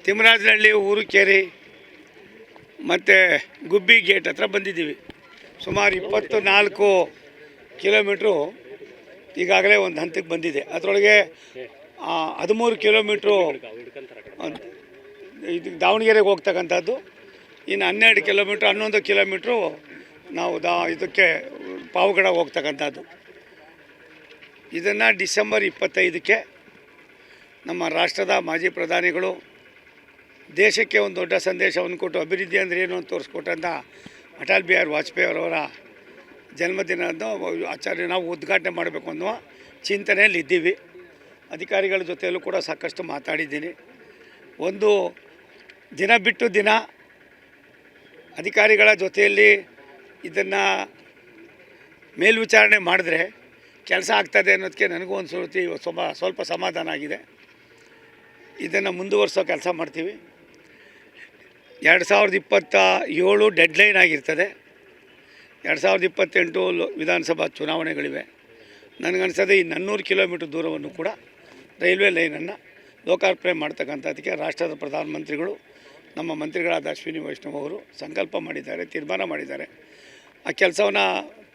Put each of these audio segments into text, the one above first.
ತಿಮ್ಮರಾಜನಹಳ್ಳಿ ಊರುಕೇರಿ ಮತ್ತು ಗುಬ್ಬಿ ಗೇಟ್ ಹತ್ರ ಬಂದಿದ್ದೀವಿ. ಸುಮಾರು 24 ಕಿಲೋಮೀಟ್ರು ಈಗಾಗಲೇ ಒಂದು ಹಂತಕ್ಕೆ ಬಂದಿದೆ. ಅದರೊಳಗೆ 13 ಕಿಲೋಮೀಟ್ರು ಇದು ದಾವಣಗೆರೆಗೆ ಹೋಗ್ತಕ್ಕಂಥದ್ದು. ಇನ್ನು 12 ಕಿಲೋಮೀಟ್ರು 11 ಕಿಲೋಮೀಟ್ರು ನಾವು ಇದಕ್ಕೆ ಪಾವಗಡ ಹೋಗ್ತಕ್ಕಂಥದ್ದು. ಇದನ್ನು ಡಿಸೆಂಬರ್ 25ಕ್ಕೆ ನಮ್ಮ ರಾಷ್ಟ್ರದ ಮಾಜಿ ಪ್ರಧಾನಿಗಳು ದೇಶಕ್ಕೆ ಒಂದು ದೊಡ್ಡ ಸಂದೇಶವನ್ನು ಕೊಟ್ಟು ಅಭಿವೃದ್ಧಿ ಅಂದರೆ ಏನು ಅಂತ ತೋರಿಸ್ಕೊಟ್ಟಂಥ ಅಟಲ್ ಬಿಹಾರಿ ವಾಜಪೇಯಿ ಅವರ ಜನ್ಮದಿನವನ್ನು ನಾವು ಉದ್ಘಾಟನೆ ಮಾಡಬೇಕು ಅನ್ನುವ ಚಿಂತನೆಯಲ್ಲಿ ಇದ್ದೀವಿ. ಅಧಿಕಾರಿಗಳ ಜೊತೆಯಲ್ಲೂ ಕೂಡ ಸಾಕಷ್ಟು ಮಾತಾಡಿದ್ದೀನಿ. ಒಂದು ದಿನ ಬಿಟ್ಟು ದಿನ ಅಧಿಕಾರಿಗಳ ಜೊತೆಯಲ್ಲಿ ಇದನ್ನು ಮೇಲ್ವಿಚಾರಣೆ ಮಾಡಿದ್ರೆ ಕೆಲಸ ಆಗ್ತದೆ ಅನ್ನೋದಕ್ಕೆ ನನಗೂ ಒಂದು ಸ್ವಲ್ಪ ಸಮಾಧಾನ ಆಗಿದೆ. ಇದನ್ನು ಮುಂದುವರಿಸೋ ಕೆಲಸ ಮಾಡ್ತೀವಿ. 2027 ಡೆಡ್ಲೈನ್ ಆಗಿರ್ತದೆ. 2028 ವಿಧಾನಸಭಾ ಚುನಾವಣೆಗಳಿವೆ. ನನಗನ್ನಿಸೋದು ಈ 400 ಕಿಲೋಮೀಟ್ರ್ ದೂರವನ್ನು ಕೂಡ ರೈಲ್ವೆ ಲೈನನ್ನು ಲೋಕಾರ್ಪಣೆ ಮಾಡ್ತಕ್ಕಂಥದ್ದಕ್ಕೆ ರಾಷ್ಟ್ರದ ಪ್ರಧಾನಮಂತ್ರಿಗಳು ನಮ್ಮ ಮಂತ್ರಿಗಳಾದ ಅಶ್ವಿನಿ ವೈಷ್ಣವ್ ಅವರು ಸಂಕಲ್ಪ ಮಾಡಿದ್ದಾರೆ, ತೀರ್ಮಾನ ಮಾಡಿದ್ದಾರೆ. ಆ ಕೆಲಸವನ್ನು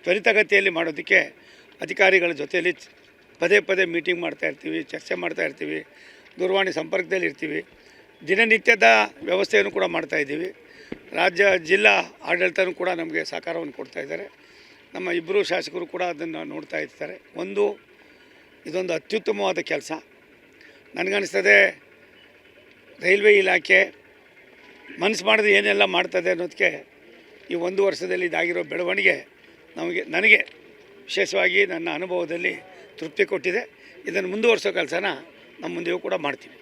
ತ್ವರಿತಗತಿಯಲ್ಲಿ ಮಾಡೋದಕ್ಕೆ ಅಧಿಕಾರಿಗಳ ಜೊತೆಯಲ್ಲಿ ಪದೇ ಪದೇ ಮೀಟಿಂಗ್ ಮಾಡ್ತಾಯಿರ್ತೀವಿ, ಚರ್ಚೆ ಮಾಡ್ತಾಯಿರ್ತೀವಿ, ದೂರವಾಣಿ ಸಂಪರ್ಕದಲ್ಲಿ ಇರ್ತೀವಿ. ದಿನನಿತ್ಯದ ವ್ಯವಸ್ಥೆಯನ್ನು ಕೂಡ ಮಾಡ್ತಾಯಿದ್ದೀವಿ. ಜಿಲ್ಲಾ ಆಡಳಿತನೂ ಕೂಡ ನಮಗೆ ಸಹಕಾರವನ್ನು ಕೊಡ್ತಾಯಿದ್ದಾರೆ. ನಮ್ಮ ಇಬ್ಬರು ಶಾಸಕರು ಕೂಡ ಅದನ್ನು ನೋಡ್ತಾ ಇರ್ತಾರೆ. ಇದೊಂದು ಅತ್ಯುತ್ತಮವಾದ ಕೆಲಸ. ನನಗನ್ನಿಸ್ತದೆ ರೈಲ್ವೆ ಇಲಾಖೆ ಮನಸ್ಸು ಮಾಡಿದ್ರೆ ಏನೆಲ್ಲ ಮಾಡ್ತದೆ ಅನ್ನೋದಕ್ಕೆ ಈ 1 ವರ್ಷದಲ್ಲಿ ಇದಾಗಿರೋ ಬೆಳವಣಿಗೆ ನನಗೆ ವಿಶೇಷವಾಗಿ ನನ್ನ ಅನುಭವದಲ್ಲಿ ತೃಪ್ತಿ ಕೊಟ್ಟಿದೆ. ಇದನ್ನು ಮುಂದುವರಿಸೋ ಕೆಲಸನ ನಮ್ಮ ಮುಂದೆಯೂ ಕೂಡ ಮಾಡ್ತೀವಿ.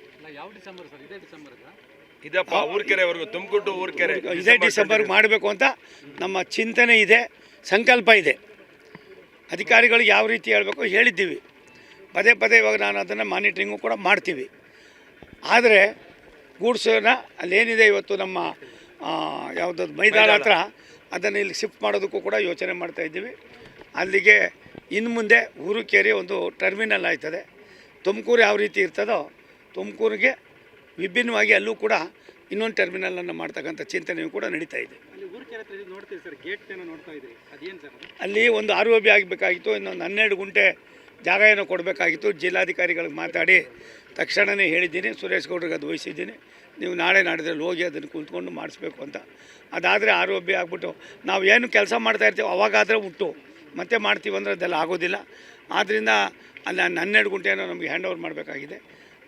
ಇದೇ ಡಿಸೆಂಬರ್ಗೆ ಮಾಡಬೇಕು ಅಂತ ನಮ್ಮ ಚಿಂತನೆ ಇದೆ, ಸಂಕಲ್ಪ ಇದೆ. ಅಧಿಕಾರಿಗಳಿಗೆ ಯಾವ ರೀತಿ ಹೇಳಬೇಕು ಹೇಳಿದ್ದೀವಿ. ಪದೇ ಪದೇ ಇವಾಗ ನಾನು ಅದನ್ನು ಮಾನಿಟ್ರಿಂಗು ಕೂಡ ಮಾಡ್ತೀವಿ. ಆದರೆ ಗೂಡ್ಸನ್ನ ಅಲ್ಲೇನಿದೆ ಇವತ್ತು ನಮ್ಮ ಯಾವುದಾದ್ರು ಮೈದಾನ ಹತ್ರ ಅದನ್ನು ಇಲ್ಲಿ ಶಿಫ್ಟ್ ಮಾಡೋದಕ್ಕೂ ಕೂಡ ಯೋಚನೆ ಮಾಡ್ತಾಯಿದ್ದೀವಿ. ಅಲ್ಲಿಗೆ ಇನ್ನು ಮುಂದೆ ಊರುಕೇರಿ ಒಂದು ಟರ್ಮಿನಲ್ ಆಯ್ತದೆ. ತುಮಕೂರು ಯಾವ ರೀತಿ ಇರ್ತದೋ ತುಮಕೂರಿಗೆ ವಿಭಿನ್ನವಾಗಿ ಅಲ್ಲೂ ಕೂಡ ಇನ್ನೊಂದು ಟರ್ಮಿನಲನ್ನು ಮಾಡ್ತಕ್ಕಂಥ ಚಿಂತನೆಯೂ ಕೂಡ ನಡೀತಾ ಇದೆ. ಅಲ್ಲಿ ಒಂದು ROB ಆಗಬೇಕಾಗಿತ್ತು. ಇನ್ನೊಂದು 12 ಗುಂಟೆ ಜಾಗ ಏನೋ ಕೊಡಬೇಕಾಗಿತ್ತು. ಜಿಲ್ಲಾಧಿಕಾರಿಗಳಿಗೆ ಮಾತಾಡಿ ತಕ್ಷಣವೇ ಹೇಳಿದ್ದೀನಿ. ಸುರೇಶ್ ಗೌಡ್ರಿಗೆ ಅದು ವಹಿಸಿದ್ದೀನಿ. ನೀವು ನಾಳೆ ನಾಡಿದ್ರಲ್ಲಿ ಹೋಗಿ ಅದನ್ನು ಕುಳಿತುಕೊಂಡು ಮಾಡಿಸ್ಬೇಕು ಅಂತ. ಅದಾದರೆ ROB ಆಗಿಬಿಟ್ಟು ನಾವು ಏನು ಕೆಲಸ ಮಾಡ್ತಾಯಿರ್ತೀವಿ ಅವಾಗಾದರೆ ಹುಟ್ಟು ಮತ್ತೆ ಮಾಡ್ತೀವಿ ಅಂದರೆ ಅದೆಲ್ಲ ಆಗೋದಿಲ್ಲ. ಆದ್ದರಿಂದ ಅಲ್ಲಿ 12 ಗುಂಟೆಯನ್ನು ನಮಗೆ ಹ್ಯಾಂಡ್ ಓವರ್ ಮಾಡಬೇಕಾಗಿದೆ.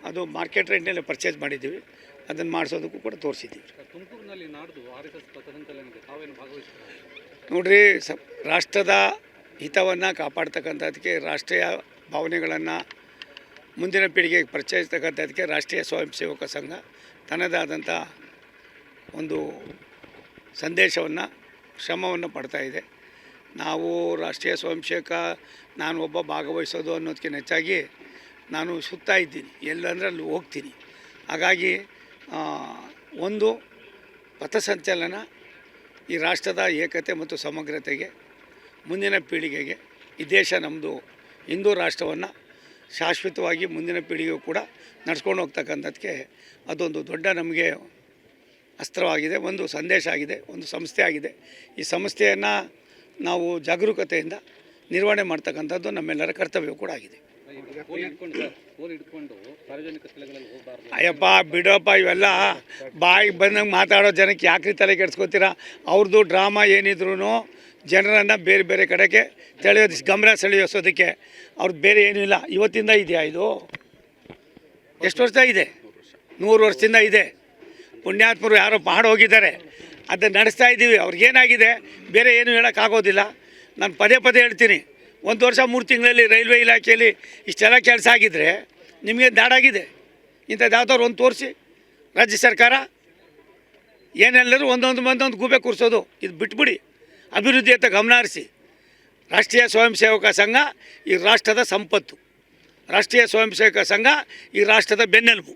ಅದು ಮಾರ್ಕೆಟ್ ರೇಟ್ನಲ್ಲಿ ಪರ್ಚೇಸ್ ಮಾಡಿದ್ದೀವಿ. ಅದನ್ನು ಮಾಡಿಸೋದಕ್ಕೂ ಕೂಡ ತೋರಿಸಿದ್ದೀವಿ. ನೋಡಿರಿ, ರಾಷ್ಟ್ರದ ಹಿತವನ್ನು ಕಾಪಾಡ್ತಕ್ಕಂಥದ್ದಕ್ಕೆ, ರಾಷ್ಟ್ರೀಯ ಭಾವನೆಗಳನ್ನು ಮುಂದಿನ ಪೀಳಿಗೆಗೆ ಪರಿಚಯಿಸ್ತಕ್ಕಂಥದ್ದಕ್ಕೆ ರಾಷ್ಟ್ರೀಯ ಸ್ವಯಂ ಸೇವಕ ಸಂಘ ತನ್ನದಾದಂಥ ಒಂದು ಸಂದೇಶವನ್ನು, ಶ್ರಮವನ್ನು ಪಡ್ತಾಯಿದೆ. ನಾವು ರಾಷ್ಟ್ರೀಯ ಸ್ವಯಂ ಸೇವಕ ನಾನು ಒಬ್ಬ ಭಾಗವಹಿಸೋದು ಅನ್ನೋದಕ್ಕಿಂತ ಹೆಚ್ಚಾಗಿ ನಾನು ಸುತ್ತಾ ಇದ್ದೀನಿ, ಎಲ್ಲಂದ್ರೆ ಅಲ್ಲಿ ಹೋಗ್ತೀನಿ. ಹಾಗಾಗಿ ಒಂದು ಪಥಸಂಚಲನ ಈ ರಾಷ್ಟ್ರದ ಏಕತೆ ಮತ್ತು ಸಮಗ್ರತೆಗೆ, ಮುಂದಿನ ಪೀಳಿಗೆಗೆ ಈ ದೇಶ ನಮ್ಮದು ಹಿಂದೂ ರಾಷ್ಟ್ರವನ್ನು ಶಾಶ್ವತವಾಗಿ ಮುಂದಿನ ಪೀಳಿಗೆಗೂ ಕೂಡ ನಡ್ಸ್ಕೊಂಡು ಹೋಗ್ತಕ್ಕಂಥದ್ದಕ್ಕೆ ಅದೊಂದು ದೊಡ್ಡ ನಮಗೆ ಅಸ್ತ್ರವಾಗಿದೆ, ಒಂದು ಸಂದೇಶ ಆಗಿದೆ, ಒಂದು ಸಂಸ್ಥೆ ಆಗಿದೆ. ಈ ಸಂಸ್ಥೆಯನ್ನು ನಾವು ಜಾಗರೂಕತೆಯಿಂದ ನಿರ್ವಹಣೆ ಮಾಡ್ತಕ್ಕಂಥದ್ದು ನಮ್ಮೆಲ್ಲರ ಕರ್ತವ್ಯ ಕೂಡ ಆಗಿದೆ. ಅಯ್ಯಪ್ಪ ಬಿಡಪ್ಪ, ಇವೆಲ್ಲ ಬಾಯಿಗೆ ಬಂದಂಗೆ ಮಾತಾಡೋ ಜನಕ್ಕೆ ಯಾಕ್ರಿ ತಲೆ ಕೆಡಿಸ್ಕೊತೀರಾ? ಅವ್ರದ್ದು ಡ್ರಾಮಾ ಏನಿದ್ರು ಜನರನ್ನು ಬೇರೆ ಬೇರೆ ಕಡೆಗೆ ಗಮನ ಸೆಳೆಯೋಸೋದಕ್ಕೆ ಅವ್ರದ್ದು ಬೇರೆ ಏನೂ ಇಲ್ಲ. ಇವತ್ತಿಂದ ಇದೆಯಾ ಇದು? ಎಷ್ಟು ವರ್ಷ ಇದೆ? 100 ವರ್ಷದಿಂದ ಇದೆ. ಪುಣ್ಯಾತ್ಮರು ಯಾರೋ ಮಾಡಿ ಹೋಗಿದ್ದಾರೆ, ಅದನ್ನು ನಡೆಸ್ತಾ ಇದ್ದೀವಿ. ಅವ್ರಿಗೇನಾಗಿದೆ ಬೇರೆ ಏನೂ ಹೇಳೋಕ್ಕಾಗೋದಿಲ್ಲ. ನಾನು ಪದೇ ಪದೇ ಹೇಳ್ತೀನಿ, 1 ವರ್ಷ 3 ತಿಂಗಳಲ್ಲಿ ರೈಲ್ವೆ ಇಲಾಖೆಯಲ್ಲಿ ಇಷ್ಟೆಲ್ಲ ಕೆಲಸ ಆಗಿದ್ದರೆ ನಿಮಗೆ ದಾಡಾಗಿದೆ. ಇಂಥದ್ದು ಯಾವ್ದಾದ್ರು ಒಂದು ತೋರಿಸಿ. ರಾಜ್ಯ ಸರ್ಕಾರ ಏನೆಲ್ಲರೂ ಒಂದೊಂದು ಗೂಬೆ ಕೂರಿಸೋದು ಇದು ಬಿಟ್ಬಿಡಿ. ಅಭಿವೃದ್ಧಿ ಅಂತ ಗಮನ ಹರಿಸಿ. ರಾಷ್ಟ್ರೀಯ ಸ್ವಯಂ ಸೇವಕ ಸಂಘ ಈ ರಾಷ್ಟ್ರದ ಸಂಪತ್ತು. ರಾಷ್ಟ್ರೀಯ ಸ್ವಯಂ ಸೇವಕ ಸಂಘ ಈ ರಾಷ್ಟ್ರದ ಬೆನ್ನೆಲುಬು.